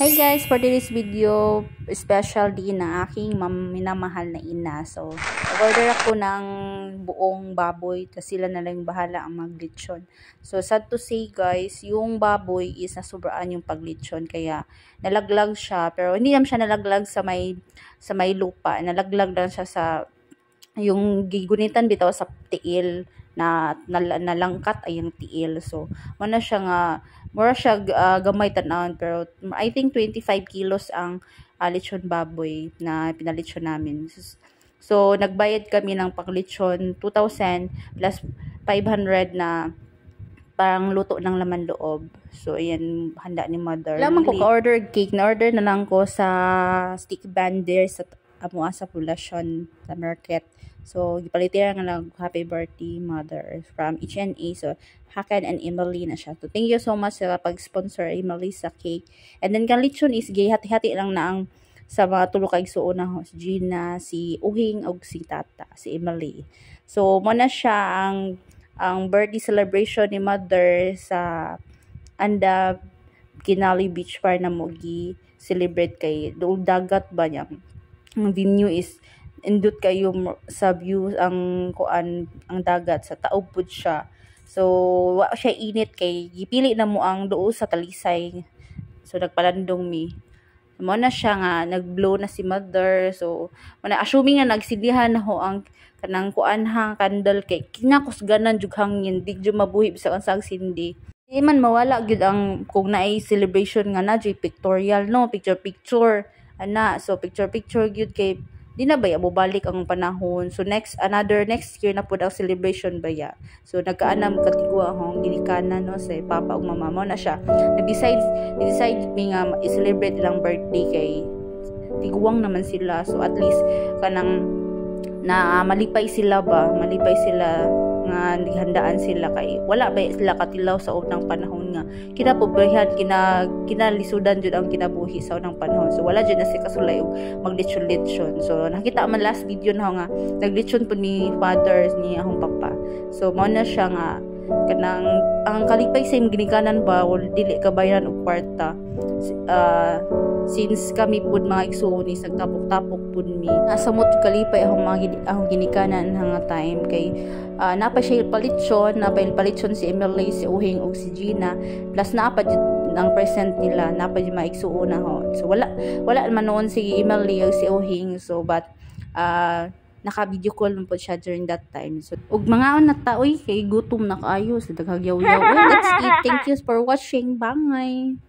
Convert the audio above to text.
Hi guys, for today's video, special din na aking minamahal na ina. So, order ako ng buong baboy, tapos sila na lang bahala ang maglitsyon. So, sad to say guys, yung baboy is nasubraan yung paglitsyon, kaya nalaglag siya, pero hindi naman siya nalaglag sa may lupa, nalaglag lang siya sa yung gigunitan bitaw sa tiil na nalangkat ay yung tiil. So wala siya nga mura siya gamay tan-awon, pero I think 25 kilos ang lechon baboy na pinalitsyon namin. So nagbayad kami ng paglitsyon 2,000 plus 500 na parang luto ng laman loob. So ayan, handa ni mother. Lamang ko ka-order cake, na-order na lang ko sa stick bander sa amo sa Poblacion sa market. So gipalitira nga lang happy birthday mother from H&A. So Hakan and Emily na siya. So thank you so much sa pag-sponsor Emily sa cake. And then kan lechon is hati-hati lang na ang sa mga tulo kay igsuon na si Gina, si Uhing ug si Tata, si Emily. So mo na siya ang birthday celebration ni mother sa Anda Kinali Beach para na mo gi-celebrate kay doon dagat ba niya. Ang venue is indot kayo sa view ang kuan ang dagat sa taob pud siya. So wa siya init kay gipili na mo ang duo sa Talisay. So nagpalandong mi. Mo na siya nga nagblow na si mother. So mana assuming nga nagsidihan na ho ang kanang kuan hang candle kay kinakusganan jug hangin dig jud mabuhi bisan ang sindi. Di man mawala gyud ang kung naay celebration nga na jay pictorial no, picture ana. So picture gyud kay di na baya balik ang panahon. So next year na pud ang celebration baya. So nagkaanam katigwa hong ginikanan no sa papa ug mama mo na siya. Decide mi nga i-celebrate ilang birthday kay tiguang naman sila. So at least kanang na malipay sila nga naghandaan sila kay wala ba sila katilaw sa unang panahon nga kinapobrihan kinalisudan jud ang kinabuhi sa unang panahon. So wala jud na si kasulay og maglitsyon. So nakita man last video na nga naglitsyon po ni father ni akong papa. So mao na siya nga kanang ang kalipay sa ginikanan ba dili kabayaran og kwarta. Since kami pud mga igsuon is nagtapok-tapok pud mi nasamot kalipay akong ginikanan nga time kay napa siya palitson si Emily, si Uhing ug si Gina, plus napa ang present nila napa di maigsuon na ho. So wala man noon si Emily ug si Uhing, so but naka-video call man po siya during that time. So ug mga na taoy kay gutom na kaayo sa daghagyaw-yaw. Well, that's it. Thank you for watching. Bye.